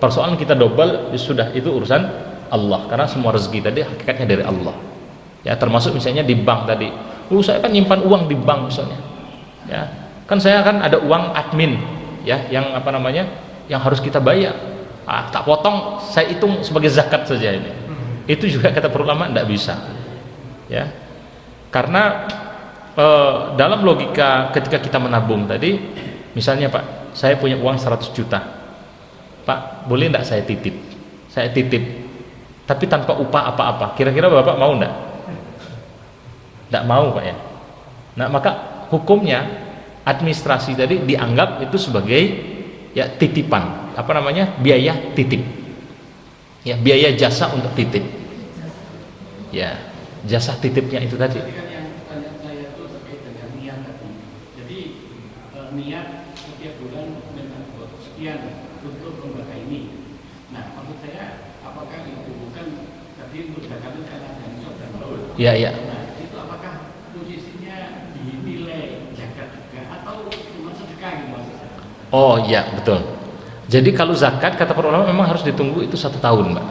Persoalan kita double, ya sudah itu urusan Allah, karena semua rezeki tadi hakikatnya dari Allah. Ya, termasuk misalnya di bank tadi. Saya kan nyimpan uang di bank misalnya. Ya, kan saya kan ada uang admin ya yang apa namanya yang harus kita bayar, tak potong, saya hitung sebagai zakat saja ini. Itu juga kata para ulama tidak bisa ya, karena dalam logika ketika kita menabung tadi, misalnya Pak, saya punya uang 100 juta Pak, boleh tidak saya titip tapi tanpa upah apa-apa, kira-kira Bapak mau tidak mau Pak ya. Nah, maka hukumnya administrasi tadi dianggap itu sebagai ya titipan, apa namanya, biaya titip ya, biaya jasa untuk titip ya, jasa titipnya itu tadi. Tadi kan yang tanya saya itu terkait dengan niat tadi. Jadi niat setiap bulan menabung sekian untuk lembaga ini. Nah, maksud saya apakah itu bukan tadi untuk zakat itu karena ada nisab dan haul. Iya, iya. Nah, itu apakah posisinya dinilai zakat juga atau cuma sedekah gitu maksudnya? Oh iya, betul. Jadi kalau zakat kata para ulama memang harus ditunggu itu 1 tahun Mbak,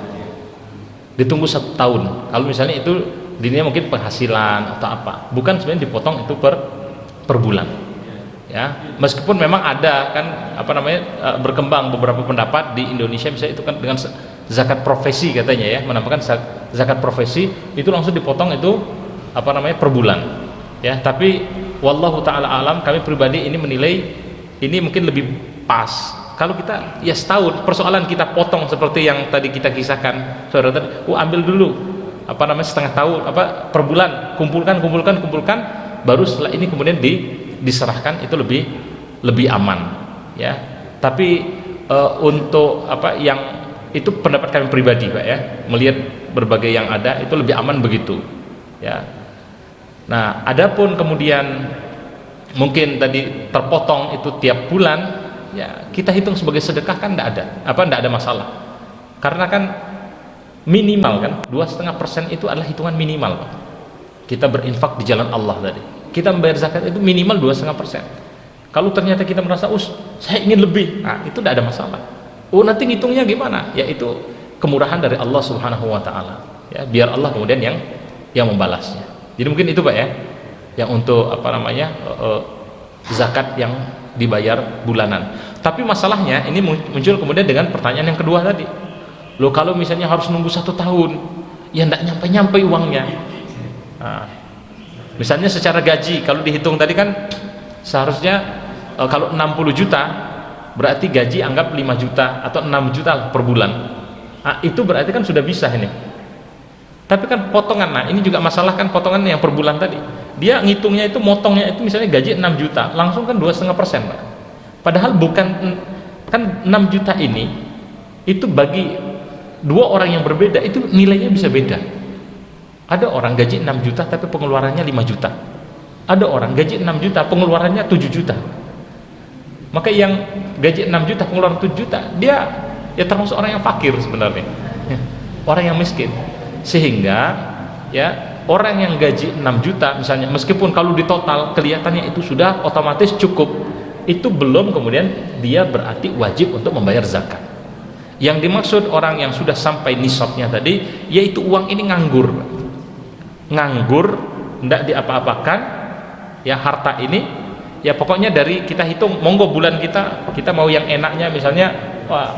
ditunggu 1 tahun. Kalau misalnya itu dirinya mungkin penghasilan atau apa, bukan sebenarnya dipotong itu per bulan ya. Meskipun memang ada kan apa namanya berkembang beberapa pendapat di Indonesia misalnya itu kan dengan zakat profesi katanya ya, menambahkan zakat profesi itu langsung dipotong itu apa namanya per bulan ya. Tapi wallahu taala alam, kami pribadi ini menilai ini mungkin lebih pas kalau kita ya setahun. Persoalan kita potong seperti yang tadi kita kisahkan saudara tadi, ambil dulu apa namanya setengah tahun apa per bulan, kumpulkan, baru setelah ini kemudian diserahkan, itu lebih aman ya. Tapi untuk apa yang itu pendapat kami pribadi Pak ya, melihat berbagai yang ada itu lebih aman begitu ya. Nah, adapun kemudian mungkin tadi terpotong itu tiap bulan ya, kita hitung sebagai sedekah kan tidak ada masalah, karena kan minimal kan 2,5% itu adalah hitungan minimal Pak. Kita berinfak di jalan Allah tadi, kita membayar zakat itu minimal 2,5%. Kalau ternyata kita merasa saya ingin lebih, nah itu tidak ada masalah. Nanti ngitungnya gimana ya, itu kemurahan dari Allah Subhanahu wa taala ya, biar Allah kemudian yang membalasnya. Jadi mungkin itu Pak ya yang untuk apa namanya zakat yang dibayar bulanan. Tapi masalahnya ini muncul kemudian dengan pertanyaan yang kedua tadi. Loh, kalau misalnya harus nunggu 1 tahun ya tidak nyampe uangnya. Nah, misalnya secara gaji kalau dihitung tadi kan seharusnya kalau 60 juta berarti gaji anggap 5 juta atau 6 juta per bulan. Nah, itu berarti kan sudah bisa ini. Tapi kan potongan, nah ini juga masalah kan potongan yang per bulan tadi. Dia ngitungnya itu, motongnya itu misalnya gaji 6 juta, langsung kan 2,5% Pak. Padahal bukan, kan 6 juta ini itu bagi 2 orang yang berbeda itu nilainya bisa beda. Ada orang gaji 6 juta tapi pengeluarannya 5 juta. Ada orang gaji 6 juta pengeluarannya 7 juta. Maka yang gaji 6 juta pengeluaran 7 juta, dia ya termasuk orang yang fakir sebenarnya. Orang yang miskin. Sehingga ya orang yang gaji 6 juta misalnya, meskipun kalau di total kelihatannya itu sudah otomatis cukup, itu belum kemudian dia berarti wajib untuk membayar zakat. Yang dimaksud orang yang sudah sampai nisabnya tadi, yaitu uang ini nganggur, tidak diapa-apakan ya, harta ini Ya pokoknya dari kita hitung, monggo bulan kita mau yang enaknya, misalnya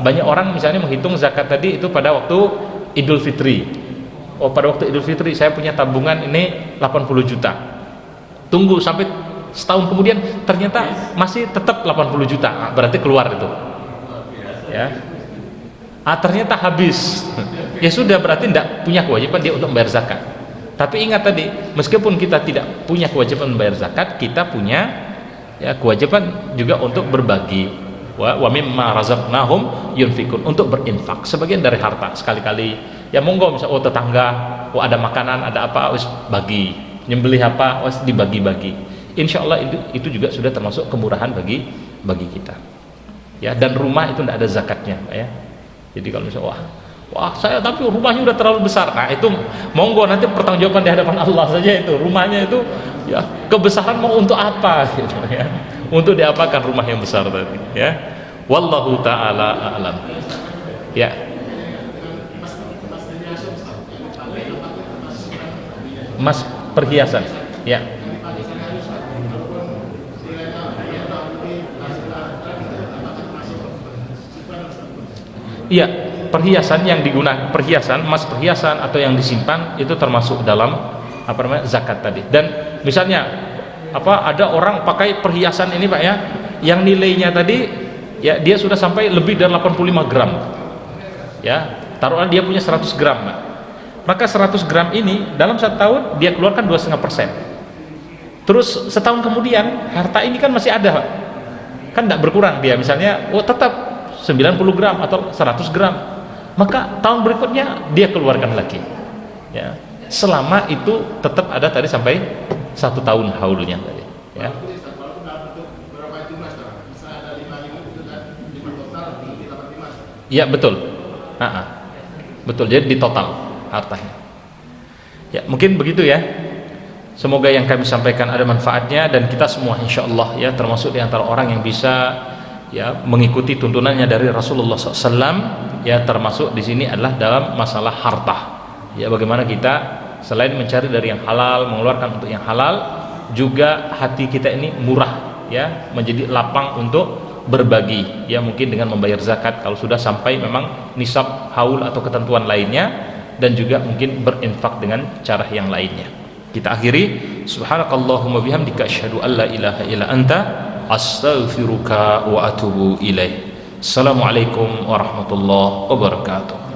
banyak orang misalnya menghitung zakat tadi itu pada waktu Idul Fitri. Oh, pada waktu Idul Fitri saya punya tabungan ini 80 juta. Tunggu sampai setahun kemudian ternyata masih tetap 80 juta. Nah, berarti keluar itu. Ya. Ternyata habis. Ya sudah, berarti tidak punya kewajiban dia untuk membayar zakat. Tapi ingat tadi, meskipun kita tidak punya kewajiban membayar zakat, kita punya ya kewajiban juga untuk berbagi. Wa mimma razaqnahum yunfikun, untuk berinfak sebagian dari harta. Sekali-kali ya monggo, misal tetangga ada makanan, ada apa, wis bagi, nyembelih apa, wis dibagi-bagi. Insyaallah itu juga sudah termasuk kemurahan bagi kita. Ya, dan rumah itu tidak ada zakatnya, Pak ya. Jadi kalau misalnya wah saya tapi rumahnya udah terlalu besar, nah itu monggo nanti pertanggungjawaban di hadapan Allah saja. Itu rumahnya itu ya kebesaran mau untuk apa gitu ya, untuk diapakan rumah yang besar tadi ya. Wallahu taala a'lam. Ya, emas perhiasan ya. Iya, perhiasan yang digunakan, perhiasan, emas perhiasan atau yang disimpan itu termasuk dalam apa namanya zakat tadi. Dan misalnya ada orang pakai perhiasan ini Pak ya, yang nilainya tadi ya dia sudah sampai lebih dari 85 gram. Ya, taruhlah dia punya 100 gram Pak. Maka 100 gram ini dalam 1 tahun dia keluarkan 2,5%. Terus setahun kemudian harta ini kan masih ada Pak. Kan tidak berkurang dia, misalnya tetap 90 gram atau 100 gram, maka tahun berikutnya dia keluarkan lagi ya, selama itu tetap ada tadi sampai 1 tahun haulnya tadi ya. Iya betul, betul, jadi di total hartanya ya. Mungkin begitu ya, semoga yang kami sampaikan ada manfaatnya, dan kita semua insyaallah ya termasuk di antara orang yang bisa ya mengikuti tuntunannya dari Rasulullah SAW ya, termasuk di sini adalah dalam masalah harta ya, bagaimana kita selain mencari dari yang halal, mengeluarkan untuk yang halal, juga hati kita ini murah ya, menjadi lapang untuk berbagi ya, mungkin dengan membayar zakat kalau sudah sampai memang nisab haul atau ketentuan lainnya, dan juga mungkin berinfak dengan cara yang lainnya. Kita akhiri, subhanakallahumma bihamdika asyhadu an la ilaha illa anta astaghfiruka wa atubu ilaih. Assalamualaikum warahmatullahi wabarakatuh.